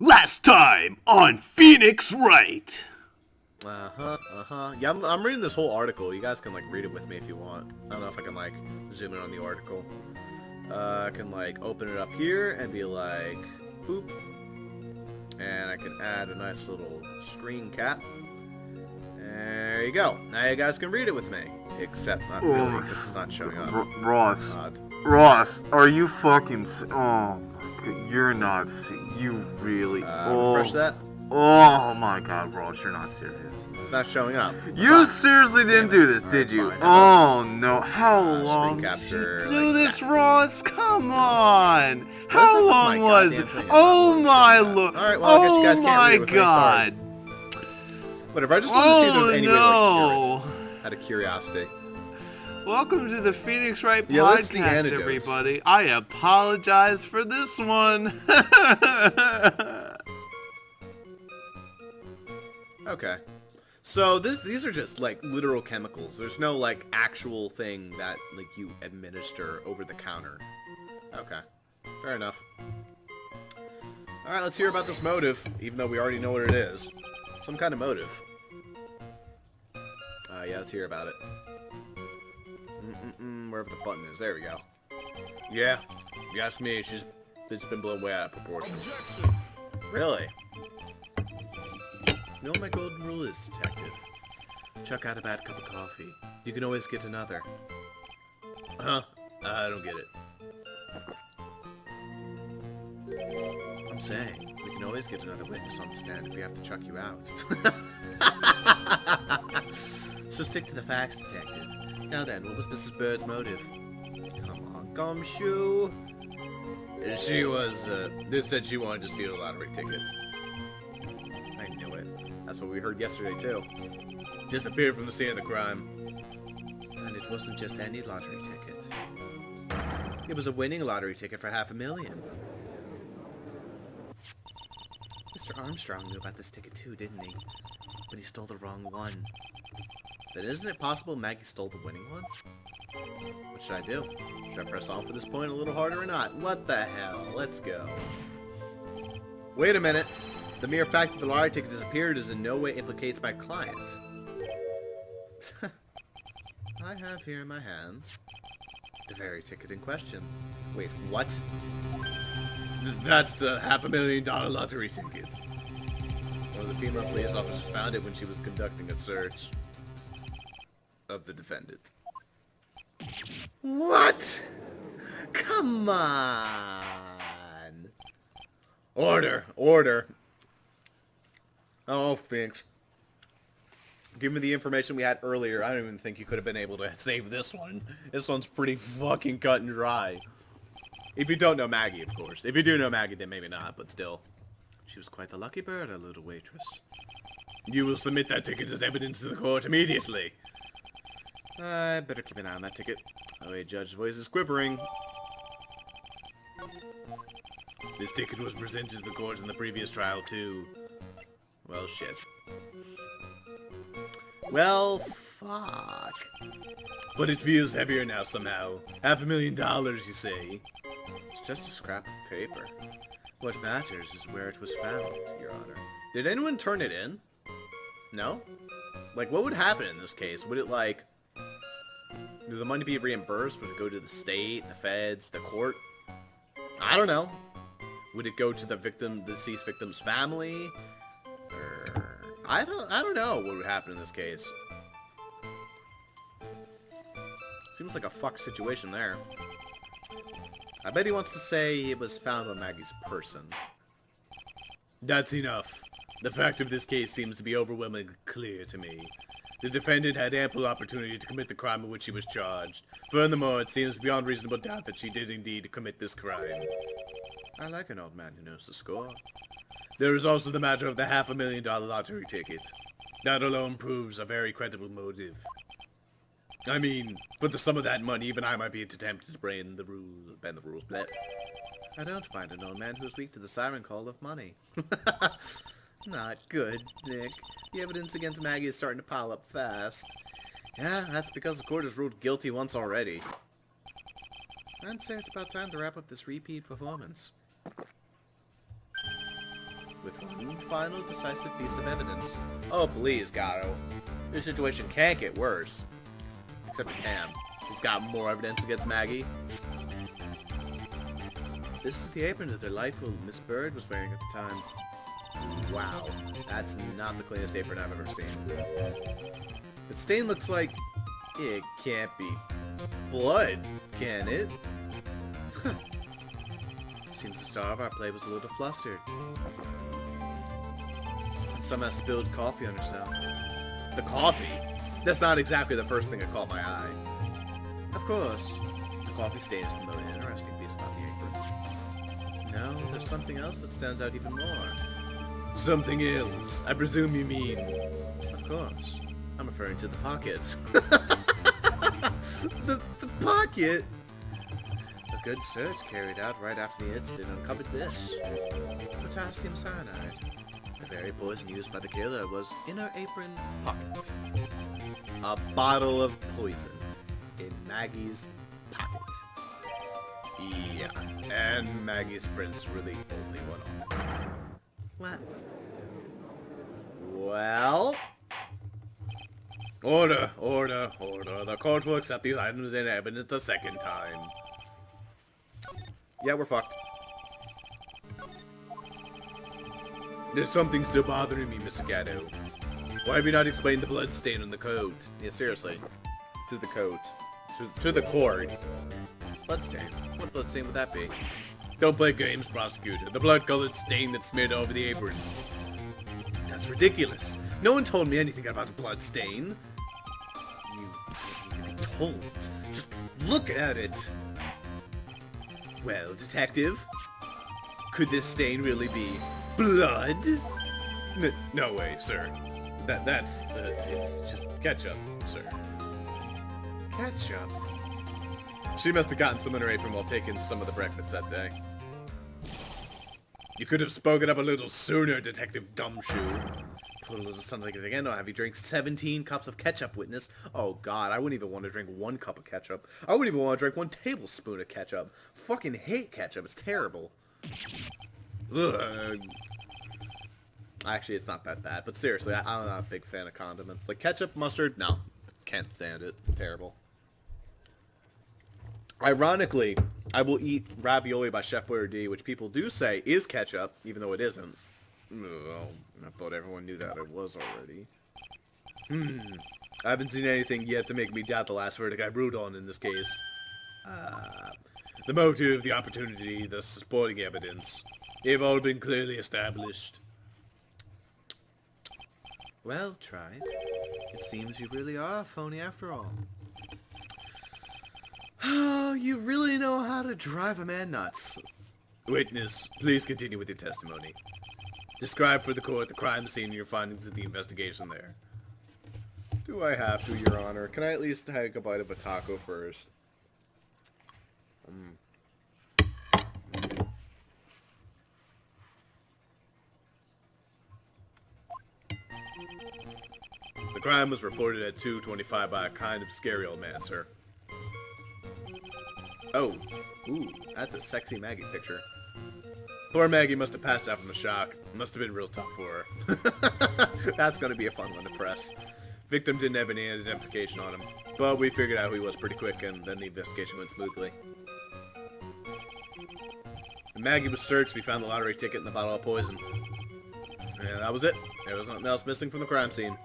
Last time on Phoenix Wright. Yeah, I'm reading this whole article. You guys can, like, read it with me if you want. I don't know if I can, like, zoom in on the article. I can, like, open it up here and be like, boop. And I can add a nice little screen cap. There you go. Now you guys can read it with me. Except not really, because it's not showing up. Ross. Odd. Ross, are you fucking... Oh, you're not... You really... Refresh that. Oh my god, Ross, you're not serious. It's not showing up. You seriously didn't do this, did you? Fine. Oh no, how long screen capture, did you do like this, that. Ross? Come on! How long was it? Oh my lord! Alright, well, I guess you guys can't read it with me, sorry. God! Whatever, I just wanted to see if there's any way to, like, no! cure it. Out of curiosity. Welcome to the Phoenix Wright Yeah, let's see podcast, antidotes. everybody. I apologize for this one. Okay. So these are just, like, literal chemicals. There's no, like, actual thing that, like, you administer over the counter. Okay. Fair enough. Alright, let's hear about this motive, even though we already know what it is. Some kind of motive. Yeah, let's hear about it. Wherever the button is. There we go. Yeah. If you ask me, it's been blown way out of proportion. Objection. Really? You know what my golden rule is, detective? Chuck out a bad cup of coffee. You can always get another. Huh? I don't get it. I'm saying, we can always get another witness on the stand if we have to chuck you out. So stick to the facts, detective. Now then, what was Mrs. Bird's motive? Come on, Gumshoe. She was, they said she wanted to steal a lottery ticket. I knew it. That's what we heard yesterday, too. Disappeared from the scene of the crime. And it wasn't just any lottery ticket. It was a winning lottery ticket for $500,000. Mr. Armstrong knew about this ticket too, didn't he? But he stole the wrong one. Then isn't it possible Maggie stole the winning one? What should I do? Should I press on for this point a little harder or not? What the hell? Let's go. Wait a minute. The mere fact that the lottery ticket disappeared is in no way implicates my client. I have here in my hands the very ticket in question. Wait, what? That's the $500,000 lottery ticket. One of the female police officers found it when she was conducting a search of the defendant. What? Come on! Order! Order! Oh, Phoenix. Give me the information we had earlier. I don't even think you could have been able to save this one. This one's pretty fucking cut and dry. If you don't know Maggie, of course. If you do know Maggie, then maybe not, but still. She was quite the lucky bird, our little waitress. You will submit that ticket as evidence to the court immediately. I better keep an eye on that ticket. Oh wait, Judge's voice is quivering. This ticket was presented to the court in the previous trial, too. Well, shit. Well, fuck. But it feels heavier now somehow. $500,000, you say? It's just a scrap of paper. What matters is where it was found, Your Honor. Did anyone turn it in? No? Like, what would happen in this case? Would it, like... Would the money be reimbursed? Would it go to the state, the feds, the court? I don't know. Would it go to the deceased victim's family? Or... I don't know what would happen in this case. Seems like a fuck situation there. I bet he wants to say it was found on Maggie's person. That's enough. The fact of this case seems to be overwhelmingly clear to me. The defendant had ample opportunity to commit the crime in which she was charged. Furthermore, it seems beyond reasonable doubt that she did indeed commit this crime. I like an old man who knows the score. There is also the matter of the $500,000 lottery ticket. That alone proves a very credible motive. I mean, for the sum of that money, even I might be tempted to bend the rules. Bleh. I don't mind an old man who's weak to the siren call of money. Not good, Nick. The evidence against Maggie is starting to pile up fast. Yeah, that's because the court has ruled guilty once already. I'd say it's about time to wrap up this repeat performance. with one final decisive piece of evidence. Oh, please, Gato. This situation can't get worse. Except it can. He's got more evidence against Maggie. This is the apron that their delightful Miss Bird was wearing at the time. Wow, that's not the cleanest apron I've ever seen. The stain looks like... It can't be blood, can it? Seems the star of our play was a little flustered. Somehow spilled coffee on herself. The coffee? That's not exactly the first thing that caught my eye. Of course, the coffee stain is the most interesting piece about the apron. No, there's something else that stands out even more. Something else? I presume you mean... Of course. I'm referring to the pocket. the pocket? A good search carried out right after the incident uncovered this. Potassium cyanide. The very poison used by the killer was in her apron pocket. A bottle of poison in Maggie's pocket. Yeah, and Maggie's prints were the only one on it. What? Well... Order, order, order. The court will accept these items in evidence a second time. Yeah, we're fucked. There's something still bothering me, Mr. Gatto. Why have you not explained the blood stain on the coat? Yeah, seriously. To the coat. To the cord. Bloodstain? What bloodstain would that be? Don't play games, prosecutor. The blood-colored stain that smeared over the apron. That's ridiculous. No one told me anything about a blood stain. You don't need to be told. Just look at it. Well, detective, could this stain really be blood? No way, sir. That's it's just ketchup, sir. Ketchup? She must have gotten some in her apron while taking some of the breakfast that day. You could have spoken up a little sooner, Detective Gumshoe. Put a little something again, or have you drank 17 cups of ketchup, witness? Oh god, I wouldn't even want to drink 1 cup of ketchup. I wouldn't even want to drink 1 tablespoon of ketchup. Fucking hate ketchup, it's terrible. Ugh. Actually, it's not that bad, but seriously, I'm not a big fan of condiments. Like ketchup, mustard, no. Can't stand it. Terrible. Ironically, I will eat ravioli by Chef Boyardee, which people do say is ketchup, even though it isn't. Oh, I thought everyone knew that it was already. I haven't seen anything yet to make me doubt the last verdict I ruled on in this case. The motive, the opportunity, the supporting evidence. They've all been clearly established. Well, tried. It seems you really are a phony after all. Oh, you really know how to drive a man nuts. Witness, please continue with your testimony. Describe for the court the crime scene and your findings of the investigation there. Do I have to, Your Honor? Can I at least take a bite of a taco first? The crime was reported at 2:25 by a kind of scary old man, sir. Oh, ooh, that's a sexy Maggie picture. Poor Maggie must have passed out from the shock. Must have been real tough for her. That's gonna be a fun one to press. Victim didn't have any identification on him, but we figured out who he was pretty quick, and then the investigation went smoothly. When Maggie was searched, we found the lottery ticket and the bottle of poison. And that was it. There was nothing else missing from the crime scene.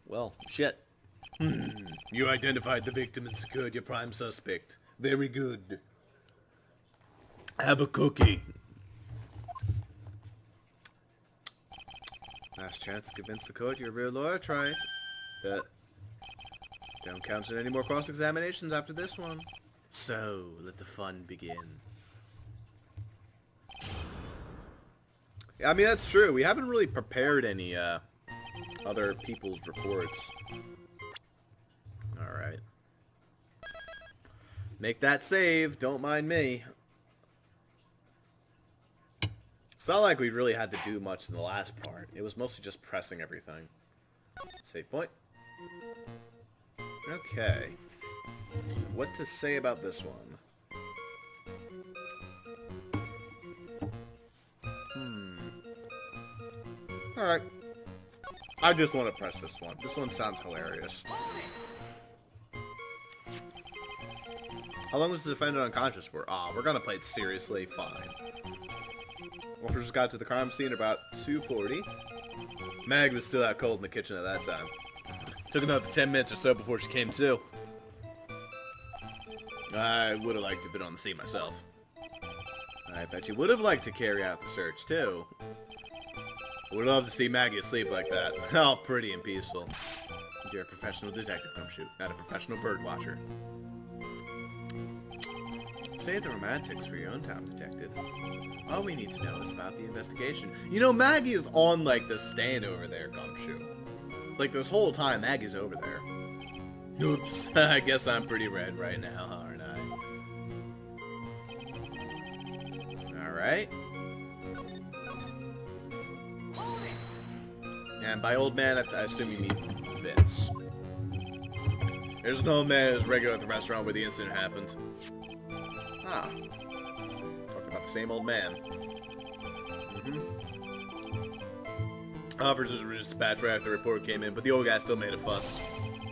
Well, shit. You identified the victim and secured your prime suspect. Very good. Have a cookie. Last chance to convince the court you're a real lawyer, try it. Don't count on any more cross-examinations after this one. So, let the fun begin. I mean, that's true. We haven't really prepared any, other people's reports. Alright. Make that save. Don't mind me. It's not like we really had to do much in the last part. It was mostly just pressing everything. Save point. Okay. What to say about this one? Alright. I just want to press this one. This one sounds hilarious. How long was the defendant unconscious for? Ah, we're gonna play it seriously. Fine. Officers got to the crime scene about 2:40. Mag was still out cold in the kitchen at that time. Took another 10 minutes or so before she came to. I would have liked to have been on the scene myself. I bet you would have liked to carry out the search, too. Would love to see Maggie asleep like that. All pretty and peaceful. You're a professional detective, Gumshoe, not a professional bird watcher. Say the romantics for your own time, detective. All we need to know is about the investigation. You know, Maggie is on, like, the stand over there, Gumshoe. Like, this whole time, Maggie's over there. Oops, I guess I'm pretty red right now, aren't I? Alright. And by old man, I assume you mean Vince. There's an old man who's regular at the restaurant where the incident happened. Ah. Talking about the same old man. Officers were dispatched right after the report came in, but the old guy still made a fuss.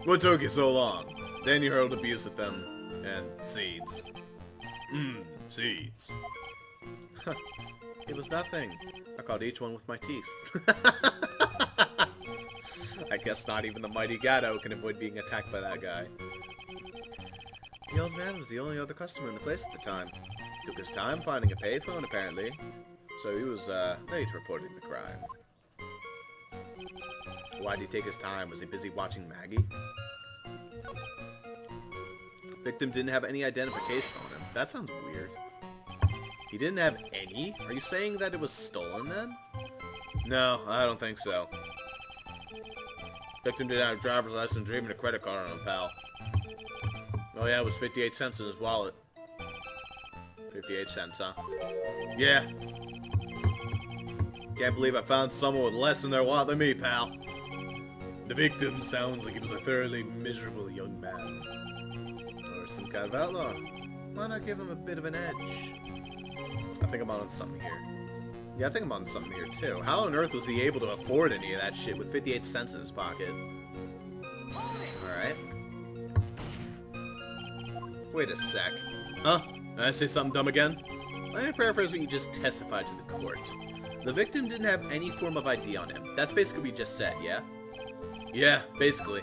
What took you so long? Then you hurled abuse at them. And seeds. Seeds. It was nothing. I caught each one with my teeth. I guess not even the mighty Gatto can avoid being attacked by that guy. The old man was the only other customer in the place at the time. Took his time finding a payphone, apparently. So he was, late reporting the crime. Why did he take his time? Was he busy watching Maggie? Victim didn't have any identification on him. That sounds weird. He didn't have any? Are you saying that it was stolen then? No, I don't think so. Victim didn't have a driver's license or even a credit card on him, pal. Oh yeah, it was 58 cents in his wallet. 58 cents, huh? Yeah. Can't believe I found someone with less in their wallet than me, pal. The victim sounds like he was a thoroughly miserable young man. Or some kind of outlaw. Why not give him a bit of an edge? I think I'm on something here. Yeah, I think I'm on something here, too. How on earth was he able to afford any of that shit with 58 cents in his pocket? Alright. Wait a sec. Huh? Did I say something dumb again? Let me paraphrase what you just testified to the court. The victim didn't have any form of ID on him. That's basically what you just said, yeah? Yeah, basically.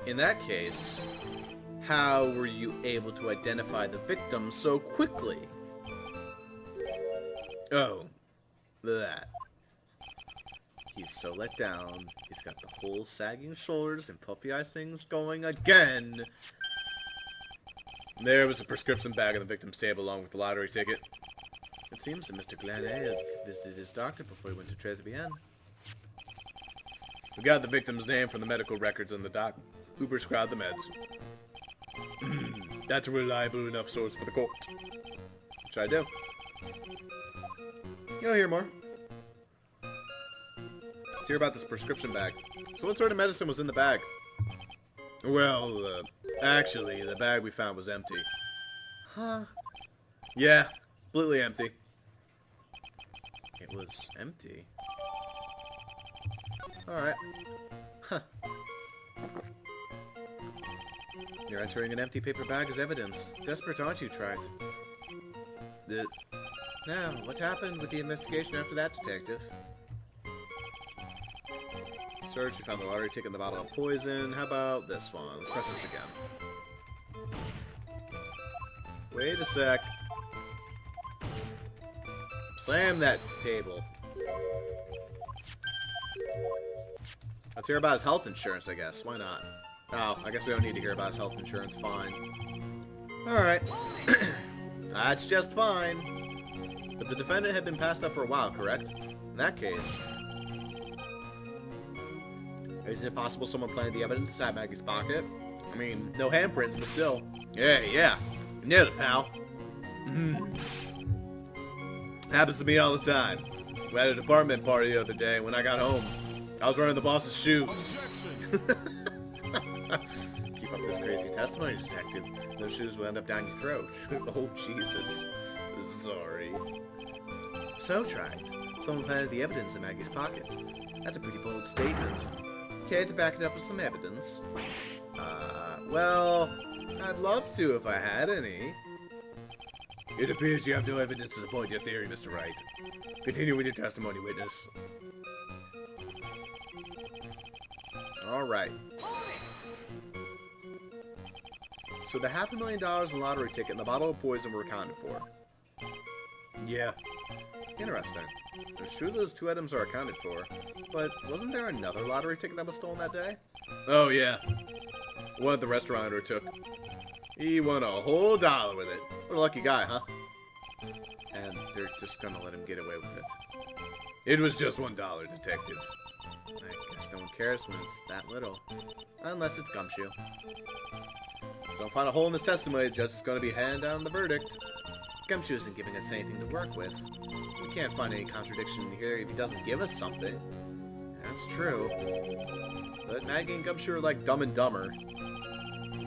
In that case, how were you able to identify the victim so quickly? Oh, that. He's so let down. He's got the whole sagging shoulders and puffy eye things going again. There was a prescription bag on the victim's table along with the lottery ticket. It seems that Mr. Glenn had visited his doctor before he went to Tribulations. We got the victim's name from the medical records on the doc who prescribed the meds. That's a reliable enough source for the court. Which I do. You'll hear more. Let's hear about this prescription bag. So what sort of medicine was in the bag? Well, actually, the bag we found was empty. Huh? Yeah, completely empty. It was empty. Alright. Huh. You're entering an empty paper bag as evidence. Desperate, aren't you, Wright? Now, what happened with the investigation after that, detective? Search, we found the lottery ticket in the bottle of poison. How about this one? Let's press this again. Wait a sec. Slam that table. Let's hear about his health insurance, I guess. Why not? Oh, I guess we don't need to hear about his health insurance. Fine. Alright. That's just fine. But the defendant had been passed up for a while, correct? In that case... Is it possible someone planted the evidence inside Maggie's pocket? I mean, no handprints, but still. Yeah. You nailed it, pal. Happens to me all the time. We had a department party the other day. When I got home, I was wearing the boss's shoes. Keep up this crazy testimony, detective. Those shoes will end up down your throat. Oh, Jesus. Sorry. So, Wright, Someone planted the evidence in Maggie's pocket. That's a pretty bold statement. Okay, to back it up with some evidence. Well, I'd love to if I had any. It appears you have no evidence to support your theory, Mr. Wright. Continue with your testimony, witness. Alright. So the $500,000 in lottery ticket and the bottle of poison were accounted for. Yeah. Interesting. It's true those two items are accounted for, but wasn't there another lottery ticket that was stolen that day? Oh yeah. One at the restaurant owner took. He won a whole $1 with it. What a lucky guy, huh? And they're just gonna let him get away with it. It was just $1, detective. I guess no one cares when it's that little. Unless it's Gumshoe. Don't find a hole in this testimony, the judge is gonna be handing down the verdict. Gumshoe isn't giving us anything to work with. We can't find any contradiction here if he doesn't give us something. That's true. But Maggie and Gumshoe are like Dumb and Dumber.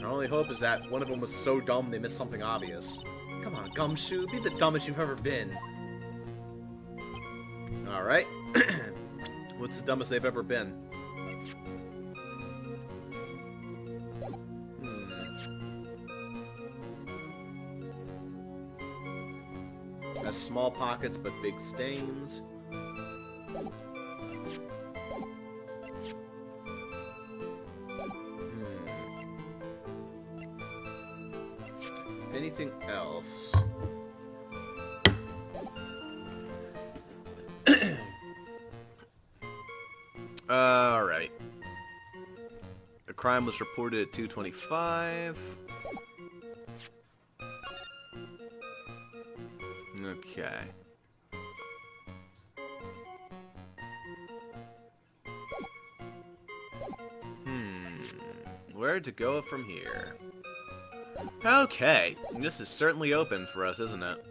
Our only hope is that one of them was so dumb they missed something obvious. Come on, Gumshoe, be the dumbest you've ever been. Alright. What's the dumbest they've ever been? Has small pockets but big stains. Anything else? Alright. The crime was reported at 2:25. Okay. Where to go from here? Okay, this is certainly open for us, isn't it?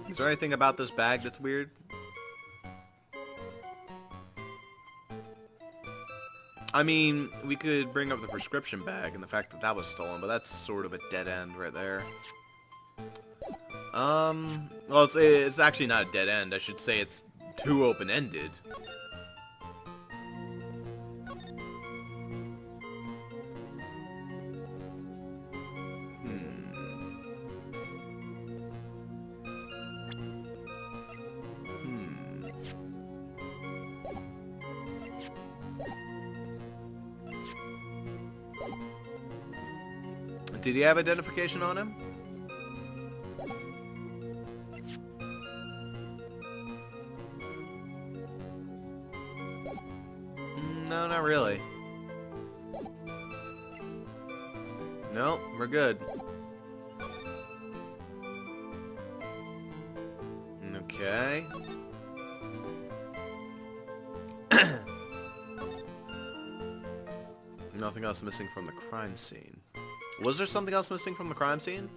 Is there anything about this bag that's weird? I mean, we could bring up the prescription bag and the fact that that was stolen, but that's sort of a dead end right there. Well, it's actually not a dead end. I should say it's too open-ended. Did he have identification on him? No, not really. No, we're good. Okay. Nothing else missing from the crime scene. Was there something else missing from the crime scene?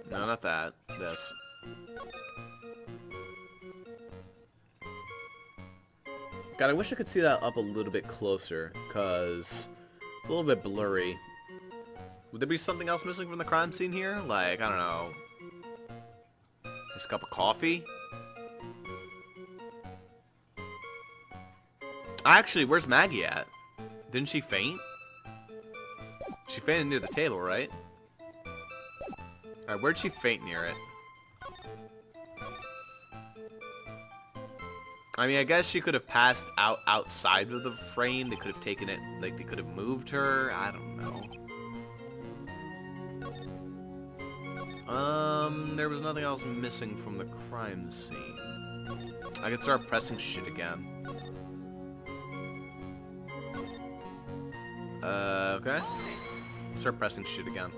No, not that. This. God, I wish I could see that up a little bit closer, because it's a little bit blurry. Would there be something else missing from the crime scene here? Like, I don't know. This cup of coffee? Actually, where's Maggie at? Didn't she faint? She fainted near the table, right? Alright, where'd she faint near it? I mean, I guess she could have passed out outside of the frame. They could have taken it, like, they could have moved her. I don't know. There was nothing else missing from the crime scene. I could start pressing shit again. Okay. Start pressing shit again.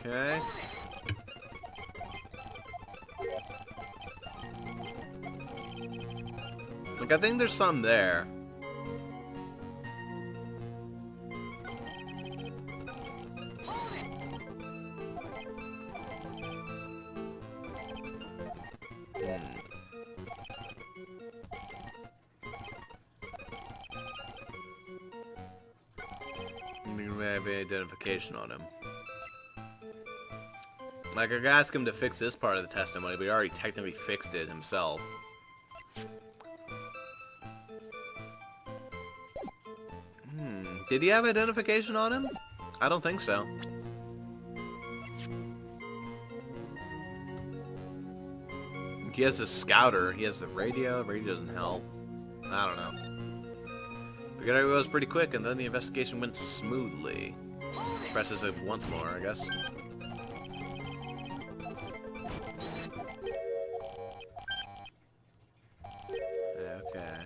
Okay. Like, I think there's some there. We have any identification on him. Like, I could ask him to fix this part of the testimony, but he already technically fixed it himself. Did he have identification on him? I don't think so. He has the scouter. He has the radio. Radio doesn't help. I don't know. But it was pretty quick, and then the investigation went smoothly. Presses it once more, I guess. Okay.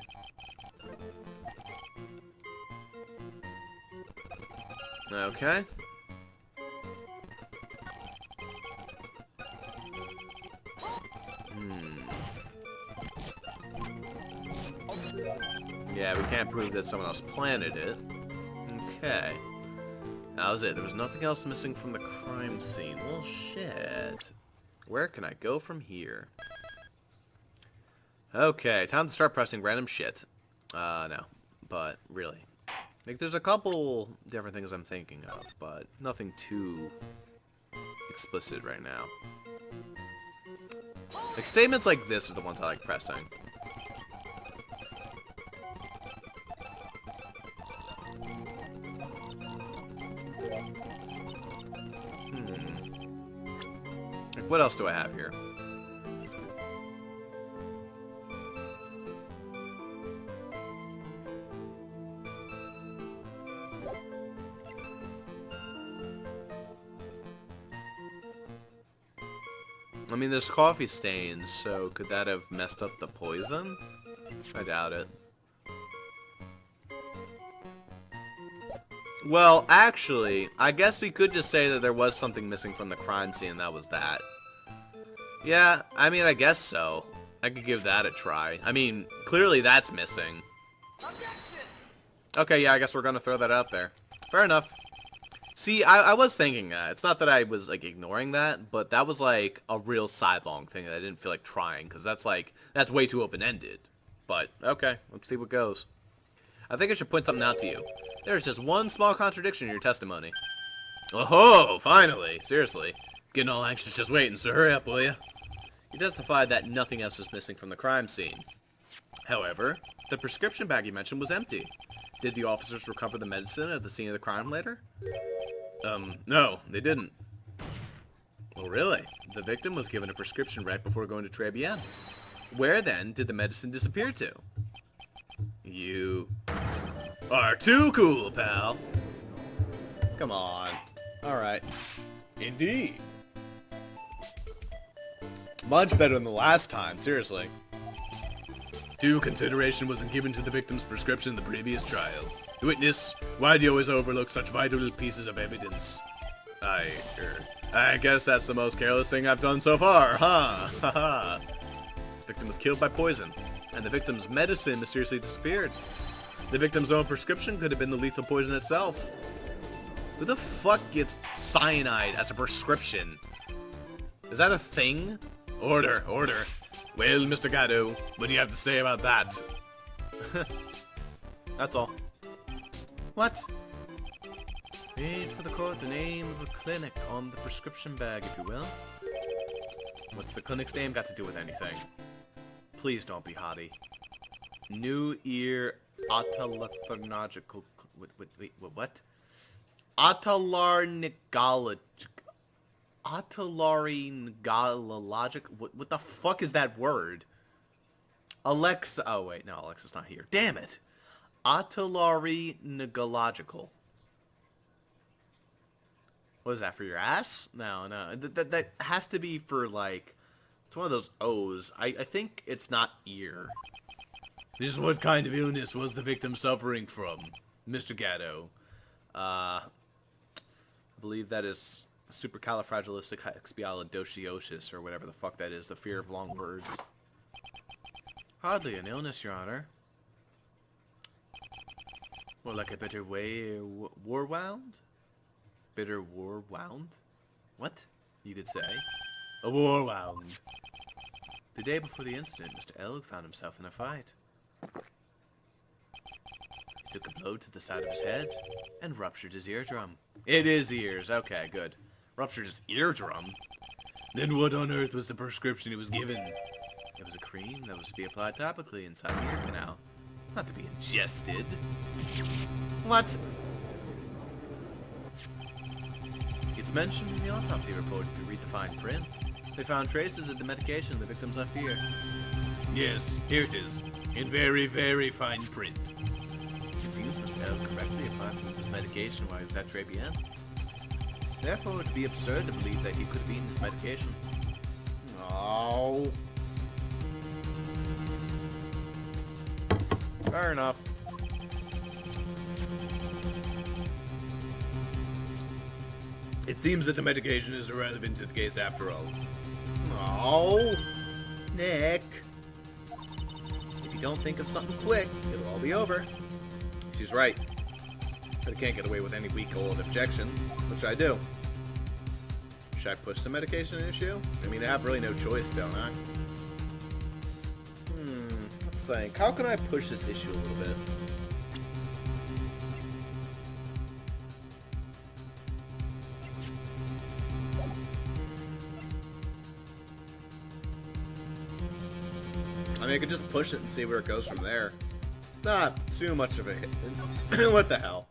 Okay. Yeah, we can't prove that someone else planted it. Okay. That was it. There was nothing else missing from the crime scene. Well, shit. Where can I go from here? Okay, time to start pressing random shit. No. But, really. Like, there's a couple different things I'm thinking of, but nothing too explicit right now. Like, statements like this are the ones I like pressing. Like, what else do I have here? I mean, there's coffee stains, so could that have messed up the poison? I doubt it. Well, actually, I guess we could just say that there was something missing from the crime scene, and that was that. Yeah, I mean, I guess so. I could give that a try. I mean, clearly that's missing. Okay, yeah, I guess we're gonna throw that out there. Fair enough. See, I was thinking that. It's not that I was, like, ignoring that, but that was, like, a real sidelong thing that I didn't feel like trying, because that's, like, that's way too open-ended. But, okay, let's see what goes. I think I should point something out to you. There's just one small contradiction in your testimony. Oh-ho! Finally! Seriously. Getting all anxious just waiting, so hurry up, will ya? You testified that nothing else is missing from the crime scene. However, the prescription bag you mentioned was empty. Did the officers recover the medicine at the scene of the crime later? No, they didn't. Well, really? The victim was given a prescription right before going to Tribulations. Where, then, did the medicine disappear to? You are too cool, pal. Come on. Alright. Indeed. Much better than the last time, seriously. Due consideration wasn't given to the victim's prescription in the previous trial. The witness, why do you always overlook such vital pieces of evidence? I guess that's the most careless thing I've done so far, huh? Haha. Victim was killed by poison, and the victim's medicine mysteriously disappeared. The victim's own prescription could have been the lethal poison itself. Who the fuck gets cyanide as a prescription? Is that a thing? Order, order. Well, Mr. Gatto, what do you have to say about that? That's all. What? Read for the court the name of the clinic on the prescription bag, if you will. What's the clinic's name got to do with anything? Please don't be haughty. New Ear Otolaryngological... Wait, what? Otolaryngologic... Otolaryngologic... What the fuck is that word? Alexa... Oh, wait, no, Alexa's not here. Damn it! Otolaryngological. What is that, for your ass? No. That has to be for, like... It's one of those O's. I think it's not ear. Just what kind of illness was the victim suffering from, Mr. Gatto? I believe that is supercalifragilisticexpialidocious, or whatever the fuck that is, the fear of long words. Hardly an illness, Your Honor. More like a bitter war-wound? Bitter war-wound? What? You could say. A war-wound. The day before the incident, Mr. L found himself in a fight. He took a blow to the side of his head and ruptured his eardrum. It is ears. Okay, good. Ruptured his eardrum? Then what on earth was the prescription he was given? It was a cream that was to be applied topically inside the ear canal, not to be ingested. What? It's mentioned in the autopsy report if you read the fine print. They found traces of the medication in the victim's left ear. Yes, here it is. In very, very fine print. It seems Mr. L correctly applied some of his medication while he was at Tribulations. Therefore, it would be absurd to believe that he could have eaten his medication. Oh. Fair enough. It seems that the medication is irrelevant to the case after all. Oh. Nick. If you don't think of something quick, it'll all be over. She's right. But I can't get away with any weak old objection, which I do. Should I push the medication issue? I mean, I have really no choice, don't I? Let's think. How can I push this issue a little bit? I mean, I could just push it and see where it goes from there. Not too much of a hit. What the hell?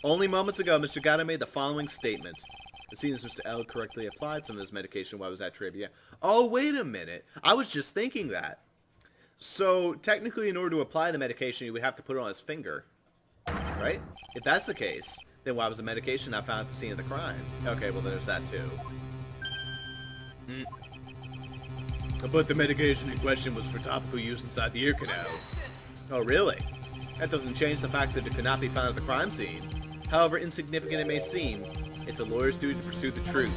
Only moments ago, Mr. Gato made the following statement. It seems Mr. L correctly applied some of his medication while I was at Trivia. Oh, wait a minute. I was just thinking that. So, technically, in order to apply the medication, he would have to put it on his finger. Right? If that's the case, then why was the medication not found at the scene of the crime? Okay, well, there's that, too. But the medication in question was for topical use inside the ear canal. Oh, really? That doesn't change the fact that it could not be found at the crime scene. However insignificant it may seem, it's a lawyer's duty to pursue the truth.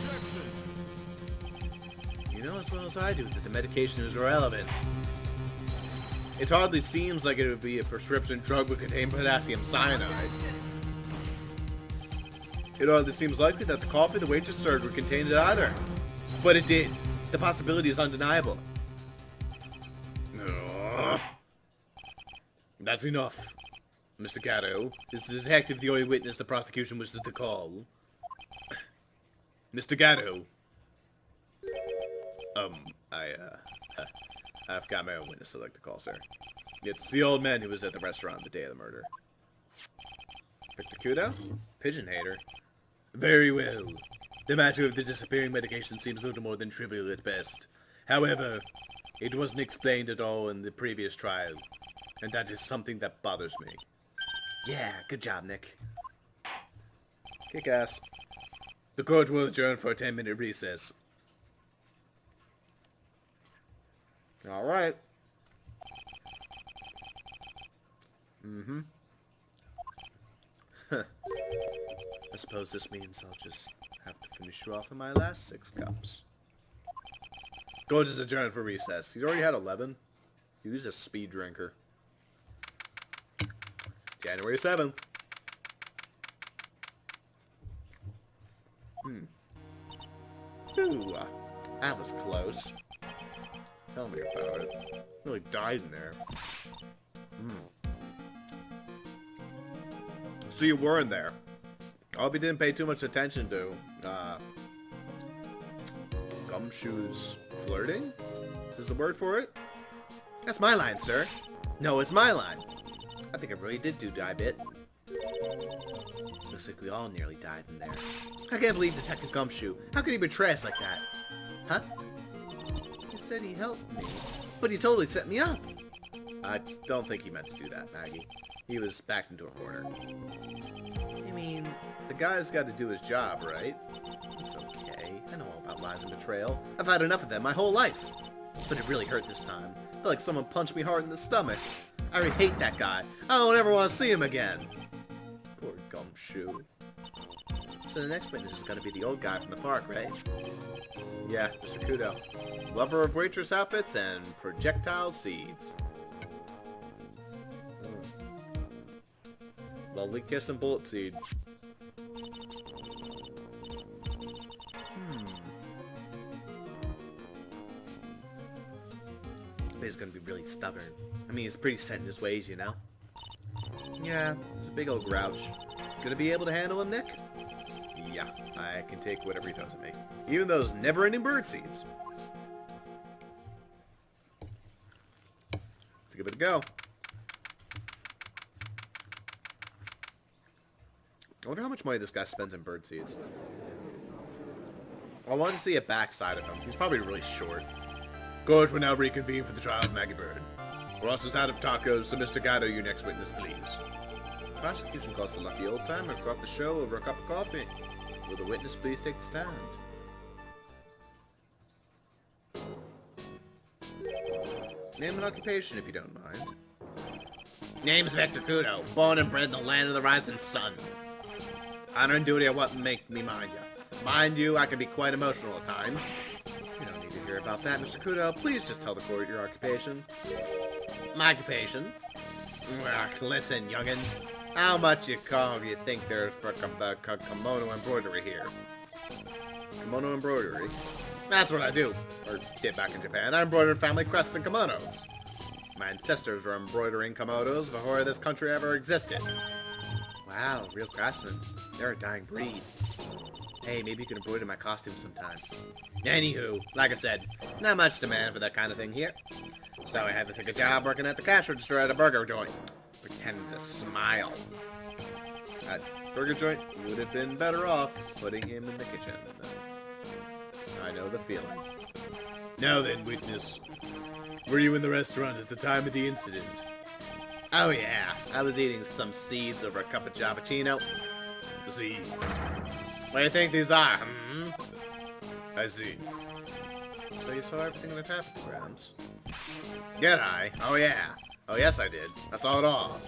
You know as well as I do that the medication is irrelevant. It hardly seems like it would be a prescription drug would contain potassium cyanide. It hardly seems likely that the coffee the waitress served would contain it either. But it did. The possibility is undeniable. That's enough. Mr. Gatto, is the detective the only witness the prosecution wishes to call? Mr. Gatto. I've got my own witness I'd like to call, sir. It's the old man who was at the restaurant the day of the murder. Victor Kudo? Pigeon hater. Very well. The matter of the disappearing medication seems little more than trivial at best. However, it wasn't explained at all in the previous trial, and that is something that bothers me. Yeah, good job, Nick. Kick ass. The court will adjourn for a 10-minute recess. Alright. I suppose this means I'll just have to finish you off in my last 6 cups. Gorge is adjourned for recess. He's already had 11. He's a speed drinker. January 7th. Ooh, that was close. Tell me about it. Really died in there. So you were in there. I hope you didn't pay too much attention to Gumshoe's flirting? Is the word for it? That's my line, sir. No, it's my line. I think I really did die a bit. Looks like we all nearly died in there. I can't believe Detective Gumshoe. How could he betray us like that? Huh? He said he helped me. But he totally set me up. I don't think he meant to do that, Maggie. He was backed into a corner. I mean, the guy's got to do his job, right? It's okay. I know all about lies and betrayal. I've had enough of them my whole life. But it really hurt this time. I felt like someone punched me hard in the stomach. I really hate that guy. I don't ever want to see him again. Poor Gumshoe. So the next witness is going to be the old guy from the park, right? Yeah, Mr. Kudo. Lover of waitress outfits and projectile seeds. Lovely kiss and bullet seed. He's gonna be really stubborn. I mean, he's pretty set in his ways, you know? Yeah, it's a big old grouch. Gonna be able to handle him, Nick? Yeah, I can take whatever he throws at me. Even those never-ending bird seeds. Let's give it a go. I wonder how much money this guy spends in bird seeds. I wanted to see a backside of him. He's probably really short. Court will now reconvene for the trial of Maggie Bird. Ross is out of tacos, so Mr. Gatto, your next witness, please. Prosecution calls the lucky old timer to off the show over a cup of coffee. Will the witness please take the stand? Name and occupation, if you don't mind. Name's Vector Kudo, born and bred in the land of the rising sun. Honor and duty are what make me mind you. Mind you, I can be quite emotional at times. You don't need to hear about that, Mr. Kudo. Please just tell the court your occupation. My occupation? Ugh, listen, youngin'. How much you think there's for kimono embroidery here? Kimono embroidery? That's what I do. Or did back in Japan. I embroidered family crests and kimonos. My ancestors were embroidering kimonos before this country ever existed. Wow, real craftsmen. They're a dying breed. Hey, maybe you can embroider my costume sometime. Anywho, like I said, not much demand for that kind of thing here. So I had to take a job working at the cash register at a burger joint. Pretending to smile. That burger joint would have been better off putting him in the kitchen. I know the feeling. Now then, witness. Were you in the restaurant at the time of the incident? Oh yeah, I was eating some seeds over a cup of cappuccino. Seeds. What do you think these are, hmm? I see. So you saw everything that happened, Grams? Did I? Oh yeah. Oh yes I did. I saw it all.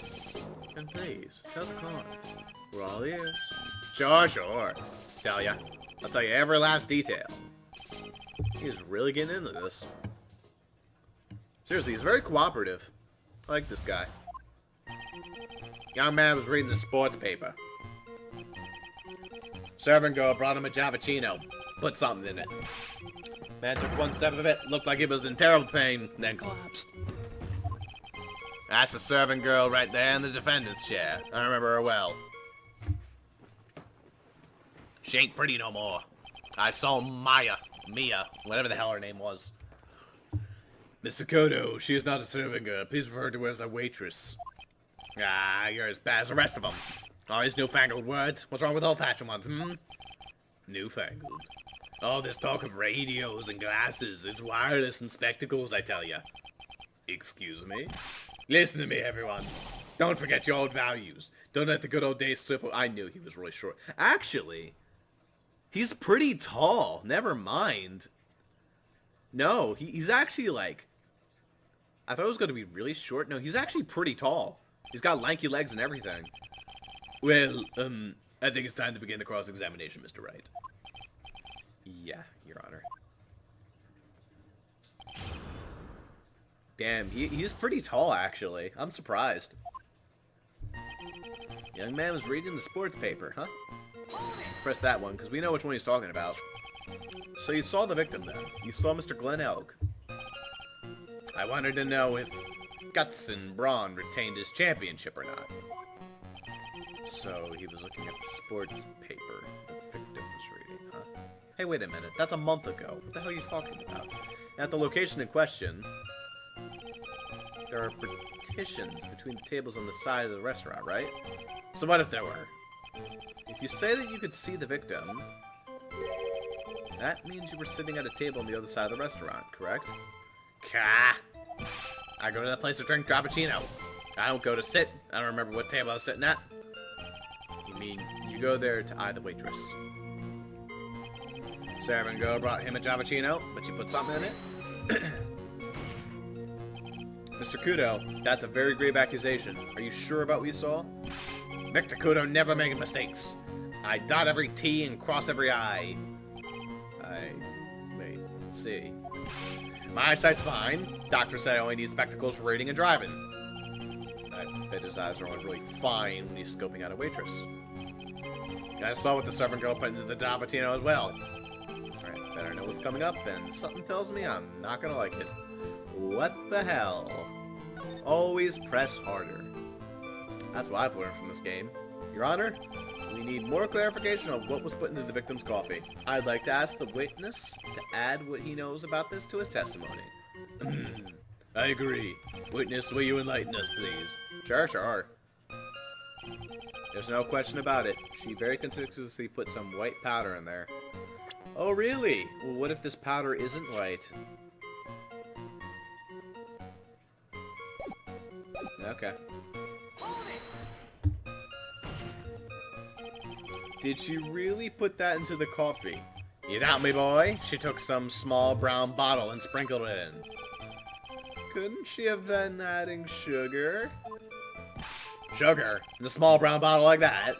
And please, tell the court. We're all ears. Sure. Tell ya. I'll tell you every last detail. He's really getting into this. Seriously, he's very cooperative. I like this guy. Young man was reading the sports paper. Servant girl brought him a Javachino. Put something in it. Man took one step of it, looked like he was in terrible pain, then collapsed. That's the servant girl right there in the defendant's chair. I remember her well. She ain't pretty no more. I saw Mia, whatever the hell her name was. Mr. Kodo, she is not a servant girl. Please refer to her as a waitress. Ah, you're as bad as the rest of them. All these newfangled words. What's wrong with old-fashioned ones, hmm? Newfangled. All this talk of radios and glasses is wireless and spectacles, I tell ya. Excuse me? Listen to me, everyone. Don't forget your old values. Don't let the good old days slip. I knew he was really short. Actually, he's pretty tall. Never mind. No, he's actually like... I thought it was going to be really short. No, he's actually pretty tall. He's got lanky legs and everything. Well, I think it's time to begin the cross-examination, Mr. Wright. Yeah, Your Honor. Damn, he's pretty tall, actually. I'm surprised. Young man was reading the sports paper, huh? Let's press that one, because we know which one he's talking about. So you saw the victim, then. You saw Mr. Glenn Elk. I wanted to know if Guts and Braun retained his championship or not. So he was looking at the sports paper the victim was reading, huh? Hey, wait a minute. That's a month ago. What the hell are you talking about? At the location in question, there are partitions between the tables on the side of the restaurant, right? So what if there were? If you say that you could see the victim, that means you were sitting at a table on the other side of the restaurant, correct? Ka! I go to that place to drink Frappuccino. I don't go to sit. I don't remember what table I was sitting at. You mean you go there to eye the waitress? Servant girl brought him a Frappuccino, but you put something in it? Mr. Kudo, that's a very grave accusation. Are you sure about what you saw? Victor Kudo never making mistakes. I dot every T and cross every I. Wait, let's see. My eyesight's fine. Doctor said I only need spectacles for reading and driving. I bet his eyes are only really fine when he's scoping out a waitress. I saw what the servant girl put into the Davatino as well. Alright, better know what's coming up, and something tells me I'm not gonna like it. What the hell? Always press harder. That's what I've learned from this game. Your Honor, we need more clarification on what was put into the victim's coffee. I'd like to ask the witness to add what he knows about this to his testimony. I agree. Witness, will you enlighten us, please? Sure. There's no question about it. She very conspicuously put some white powder in there. Oh, really? Well, what if this powder isn't white? Okay. Did she really put that into the coffee? You doubt me, boy? She took some small brown bottle and sprinkled it in. Couldn't she have been adding sugar? Sugar? In a small brown bottle like that?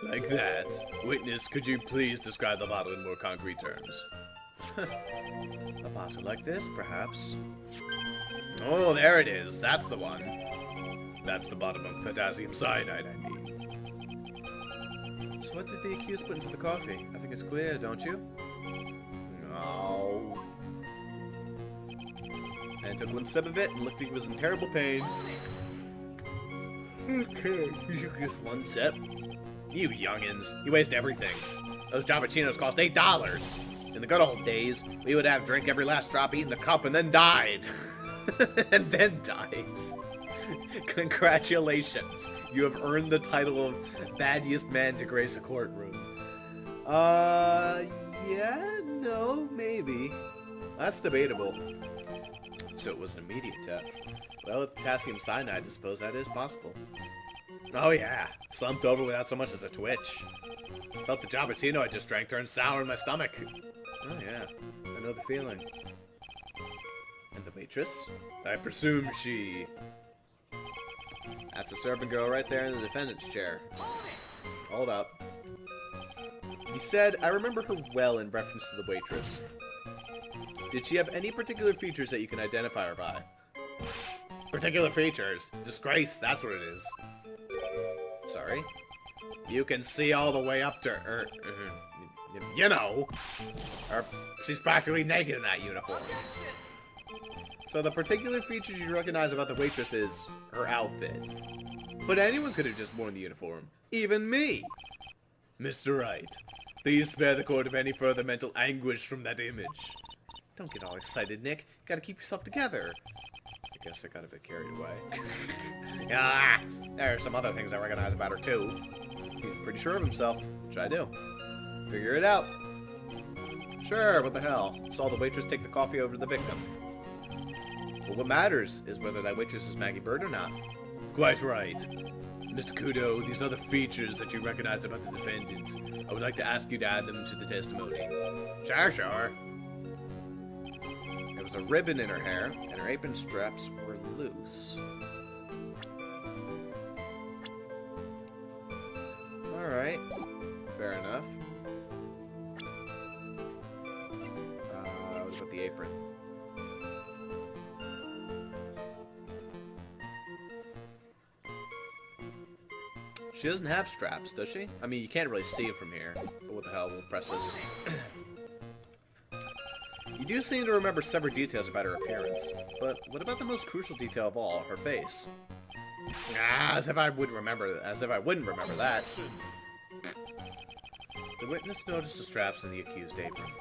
Like that. Witness, could you please describe the bottle in more concrete terms? A bottle like this, perhaps? Oh, there it is. That's the one. That's the bottom of potassium cyanide, I mean. So what did the accused put into the coffee? I think it's clear, don't you? No. And took one sip of it and looked like he was in terrible pain. Okay, just one sip. You youngins, you waste everything. Those Javachinos cost $8. In the good old days, we would have drink every last drop, eat in the cup, and then died. And then died. Congratulations. You have earned the title of baddiest man to grace a courtroom. Yeah, no, maybe. That's debatable. So it was an immediate death. Well, with potassium cyanide, I suppose that is possible. Oh yeah, slumped over without so much as a twitch. Felt the Jabatino I just drank turn sour in my stomach. Oh yeah, I know the feeling. And the waitress? I presume she... That's the servant girl right there in the defendant's chair. Hold up. You said, I remember her well in reference to the waitress. Did she have any particular features that you can identify her by? Particular features? Disgrace, that's what it is. Sorry? You can see all the way up to her, you know. She's practically naked in that uniform. So the particular features you recognize about the waitress is her outfit. But anyone could have just worn the uniform. Even me! Mr. Wright, please spare the court of any further mental anguish from that image. Don't get all excited, Nick. You gotta keep yourself together. I guess I got a bit carried away. Ah, there are some other things I recognize about her, too. He's pretty sure of himself, which I do. Figure it out. Sure, what the hell? Saw the waitress take the coffee over to the victim. But what matters is whether that waitress is Maggie Bird or not. Quite right. Mr. Kudo, these are the features that you recognize about the defendant. I would like to ask you to add them to the testimony. Sure. There was a ribbon in her hair, and her apron straps were loose. Alright. Fair enough. What about the apron? She doesn't have straps, does she? I mean, you can't really see it from here. But what the hell, we'll press this. You do seem to remember several details about her appearance. But what about the most crucial detail of all, her face? As if I wouldn't remember that. The witness noticed the straps in the accused apron.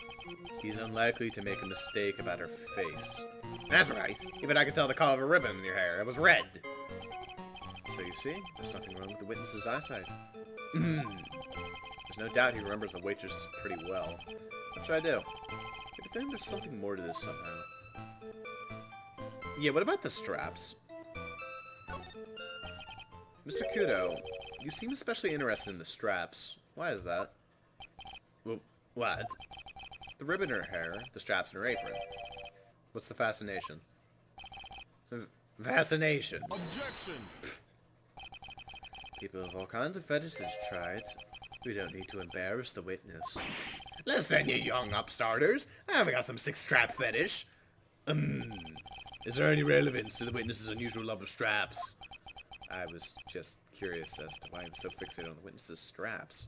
He's unlikely to make a mistake about her face. That's right. Even I could tell the color of a ribbon in your hair. It was red. So you see, there's nothing wrong with the witness's eyesight. There's no doubt he remembers the waitress pretty well. What should I do? I think there's something more to this somehow. Yeah, what about the straps? Mr. Kudo, you seem especially interested in the straps. Why is that? Well, what? The ribbon in her hair, the straps in her apron. What's the fascination? Fascination. Objection! People of all kinds of fetishes tried. We don't need to embarrass the witness. Listen, you young upstarters. I haven't got some sick-strap fetish. Is there any relevance to the witness's unusual love of straps? I was just curious as to why I'm so fixated on the witness's straps.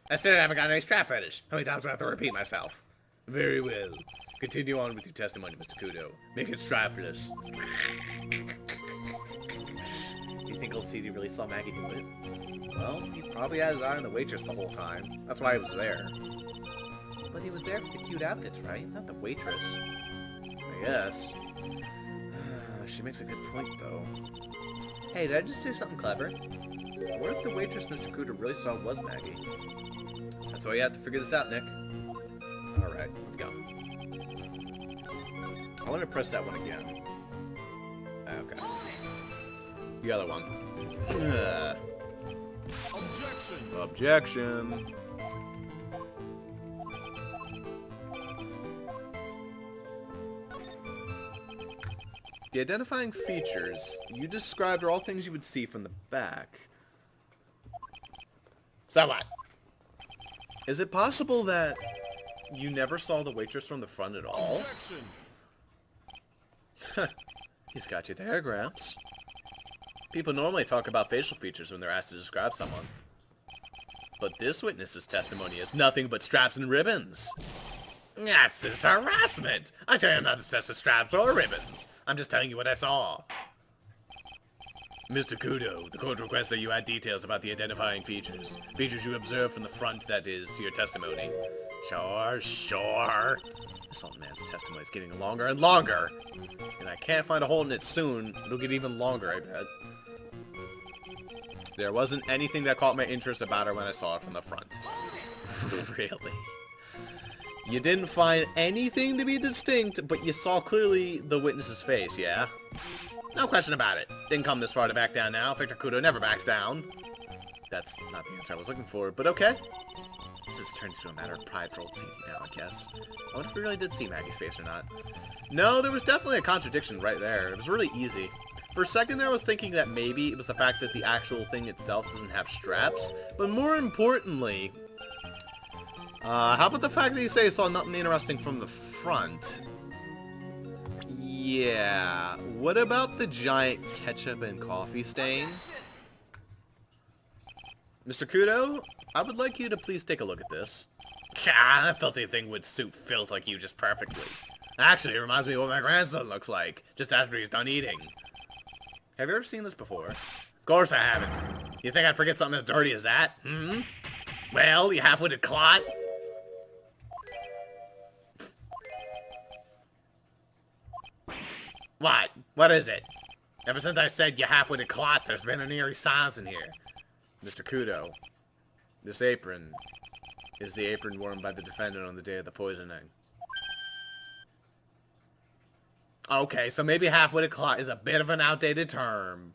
I said I haven't got any strap fetish. How many times do I have to repeat myself? Very well. Continue on with your testimony, Mr. Kudo. Make it strapless. see he really saw Maggie do it. Well, he probably had his eye on the waitress the whole time. That's why he was there. But he was there for the cute outfits, right? Not the waitress. I guess. She makes a good point, though. Hey, did I just say something clever? What if the waitress Mr. Cooter really saw was Maggie? That's why you have to figure this out, Nick. Alright, let's go. I want to press that one again. Okay. The other one. Objection! Objection! The identifying features you described are all things you would see from the back. So what? Is it possible that you never saw the waitress from the front at all? He's got you there, Gramps. People normally talk about facial features when they're asked to describe someone. But this witness's testimony is nothing but straps and ribbons. That's his harassment! I tell you I'm not obsessed with straps or ribbons. I'm just telling you what I saw. Mr. Kudo, the court requests that you add details about the identifying features. Features you observe from the front, that is, to your testimony. Sure, sure. This old man's testimony is getting longer and longer. And I can't find a hole in it soon. It'll get even longer, I bet. There wasn't anything that caught my interest about her when I saw it from the front. Really? You didn't find anything to be distinct, but you saw clearly the witness's face, yeah? No question about it. Didn't come this far to back down now. Victor Kudo never backs down. That's not the answer I was looking for, but okay. This has turned into a matter of pride for old CD now, I guess. I wonder if we really did see Maggie's face or not. No, there was definitely a contradiction right there. It was really easy. For a second there I was thinking that maybe it was the fact that the actual thing itself doesn't have straps, but more importantly, how about the fact that you say you saw nothing interesting from the front? Yeah, what about the giant ketchup and coffee stain? Mr. Kudo, I would like you to please take a look at this. Ah, that filthy thing would suit filth like you just perfectly. Actually, it reminds me of what my grandson looks like, just after he's done eating. Have you ever seen this before? Of course I haven't. You think I'd forget something as dirty as that? Hmm? Well, you half-witted clot. What? What is it? Ever since I said you half-witted clot, there's been an eerie silence in here. Mr. Kudo, this apron is the apron worn by the defendant on the day of the poisoning. Okay, so maybe half-witted clot is a bit of an outdated term.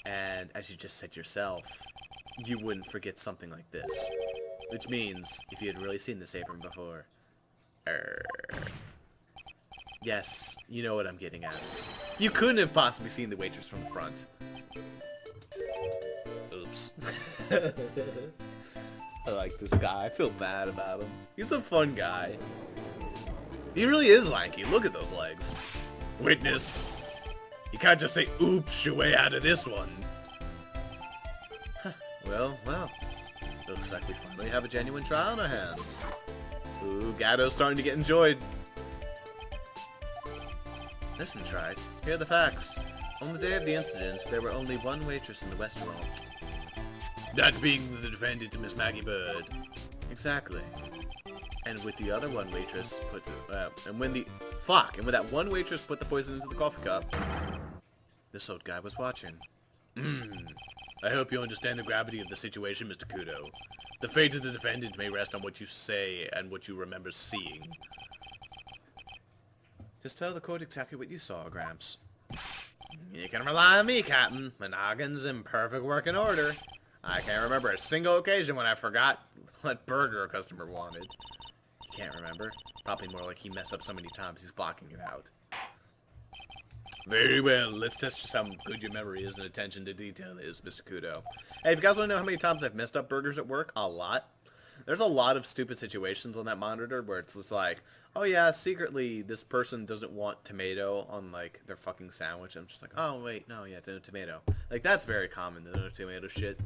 And as you just said yourself, you wouldn't forget something like this. Which means, if you had really seen this apron before... Yes, you know what I'm getting at. You couldn't have possibly seen the waitress from the front. Oops. I like this guy. I feel bad about him. He's a fun guy. He really is lanky. Look at those legs. Witness. You can't just say, oops, your way out of this one. Well. Looks like we finally have a genuine trial on our hands. Ooh, Gatto's starting to get enjoyed. Listen, Wright. Here are the facts. On the day of the incident, there were only one waitress in the restaurant. That being the defendant, Miss Maggie Bird. Exactly. And with the other one waitress put, and when that one waitress put the poison into the coffee cup, this old guy was watching. I hope you understand the gravity of the situation, Mr. Kudo. The fate of the defendant may rest on what you say and what you remember seeing. Just tell the court exactly what you saw, Gramps. You can rely on me, Captain. My noggin's in perfect working order. I can't remember a single occasion when I forgot what burger a customer wanted. You can't remember? Probably more like he messed up so many times he's blocking it out. Very well, let's test just how good your memory is and attention to detail is, Mr. Kudo. Hey, if you guys want to know how many times I've messed up burgers at work, a lot. There's a lot of stupid situations on that monitor where it's just like, oh yeah, secretly this person doesn't want tomato on like their fucking sandwich. I'm just like, oh wait, no, yeah, no tomato. Like that's very common, the no tomato shit.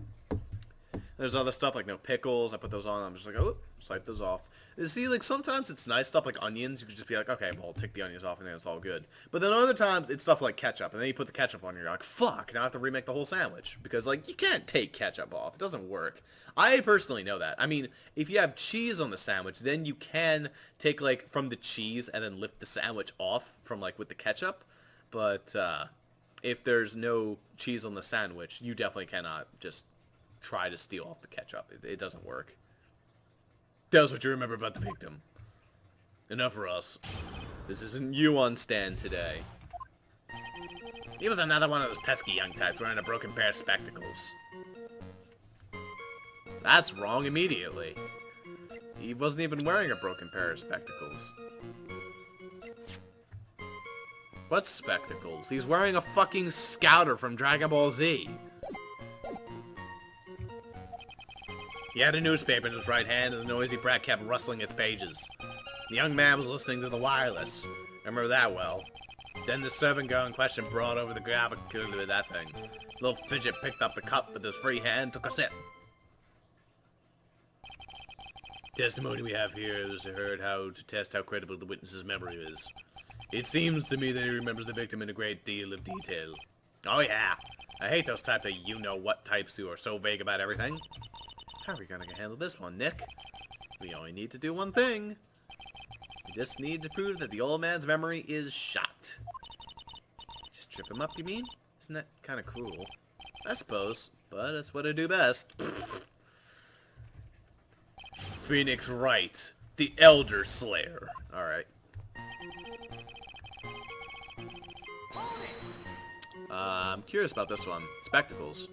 There's other stuff like no pickles. I put those on. I'm just like, oh, swipe those off. See, like, sometimes it's nice stuff like onions. You could just be like, okay, well, take the onions off and then it's all good. But then other times, it's stuff like ketchup. And then you put the ketchup on and you're like, fuck, now I have to remake the whole sandwich. Because, like, you can't take ketchup off. It doesn't work. I personally know that. I mean, if you have cheese on the sandwich, then you can take, like, from the cheese and then lift the sandwich off from, like, with the ketchup. But, if there's no cheese on the sandwich, you definitely cannot just try to steal off the ketchup. It doesn't work. Tell us what you remember about the victim. Enough for us. This isn't you on stand today. He was another one of those pesky young types wearing a broken pair of spectacles. That's wrong immediately. He wasn't even wearing a broken pair of spectacles. What spectacles? He's wearing a fucking scouter from Dragon Ball Z. He had a newspaper in his right hand, and the noisy brat kept rustling its pages. The young man was listening to the wireless. I remember that well. Then the servant girl in question brought over the grab with that thing. Little Fidget picked up the cup with his free hand and took a sip. Testimony we have here is heard how to test how credible the witness's memory is. It seems to me that he remembers the victim in a great deal of detail. Oh yeah, I hate those type of you-know-what types who are so vague about everything. How are we gonna handle this one, Nick? We only need to do one thing. We just need to prove that the old man's memory is shot. Just trip him up, you mean? Isn't that kind of cruel? I suppose, but it's what I do best. Phoenix Wright, the Elder Slayer. Alright. I'm curious about this one. Spectacles.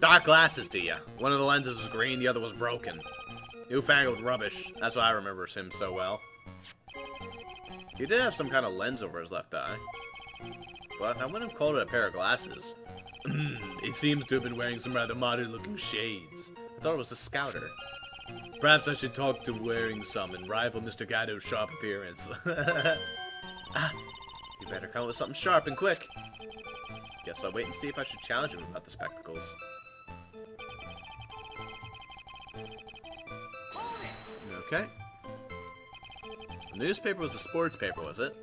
Dark glasses to ya. One of the lenses was green, the other was broken. Newfangled rubbish. That's why I remember him so well. He did have some kind of lens over his left eye. But I wouldn't have called it a pair of glasses. It seems to have been wearing some rather modern-looking shades. I thought it was a scouter. Perhaps I should talk to wearing some and rival Mr. Gatto's sharp appearance. You better come up with something sharp and quick. Guess I'll wait and see if I should challenge him about the spectacles. Okay. The newspaper was a sports paper, was it?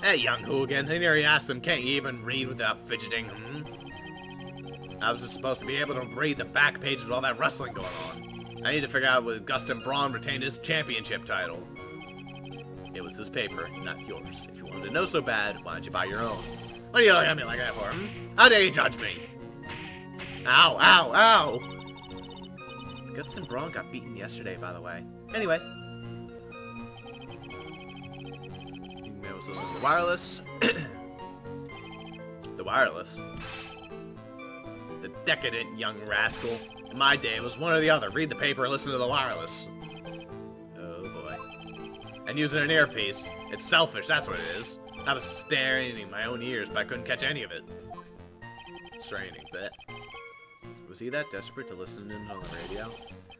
Hey, young hooligan, I nearly asked him, can't you even read without fidgeting, I was just supposed to be able to read the back pages with all that rustling going on. I need to figure out whether Gustin Braun retained his championship title. It was his paper, not yours. If you wanted to know so bad, why don't you buy your own? What are you looking at me like that for, How dare you judge me? Ow, ow, ow! Gustin Braun got beaten yesterday, by the way. Anyway. I was listening to the wireless. The wireless? The decadent young rascal. In my day, it was one or the other. Read the paper and listen to the wireless. Oh, boy. And using an earpiece. It's selfish, that's what it is. I was staring in my own ears, but I couldn't catch any of it. Straining, but... Was he that desperate to listen in on the radio?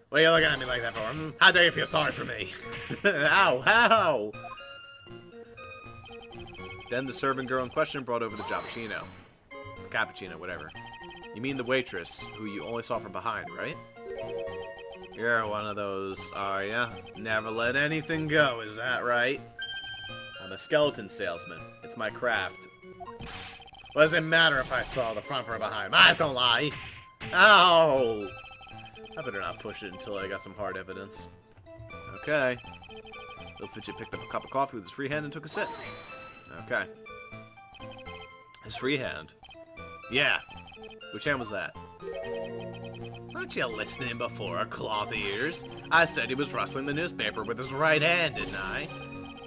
What are you looking at me like that for? How dare you feel sorry for me? Ow, ow! Then the servant girl in question brought over the cappuccino. Cappuccino, whatever. You mean the waitress, who you only saw from behind, right? You're one of those, are ya? Never let anything go, is that right? I'm a skeleton salesman. It's my craft. What does it matter if I saw the front from behind? My eyes don't lie! Ow! I better not push it until I got some hard evidence. Okay. Little Fidget picked up a cup of coffee with his free hand and took a sip. Okay. His free hand. Yeah. Which hand was that? Aren't you listening before, cloth ears? I said he was rustling the newspaper with his right hand, didn't I?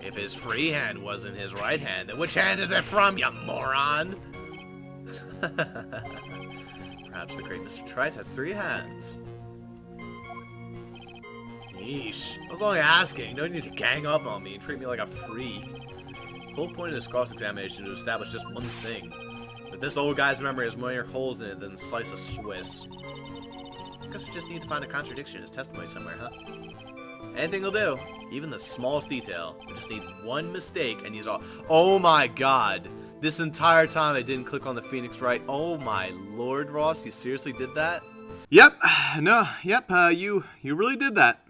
If his free hand wasn't his right hand, then which hand is it from, you moron? Perhaps the great Mr. Trite has 3 hands. Yeesh. I was only asking. No need to gang up on me and treat me like a freak. The whole point of this cross-examination is to establish just one thing. That this old guy's memory has more holes in it than a slice of Swiss. I guess we just need to find a contradiction in his testimony somewhere, huh? Anything will do. Even the smallest detail. We just need one mistake and he's all... Oh my god! This entire time I didn't click on the Phoenix Wright. Oh my lord, Ross, you seriously did that? Yep. No, yep, you really did that.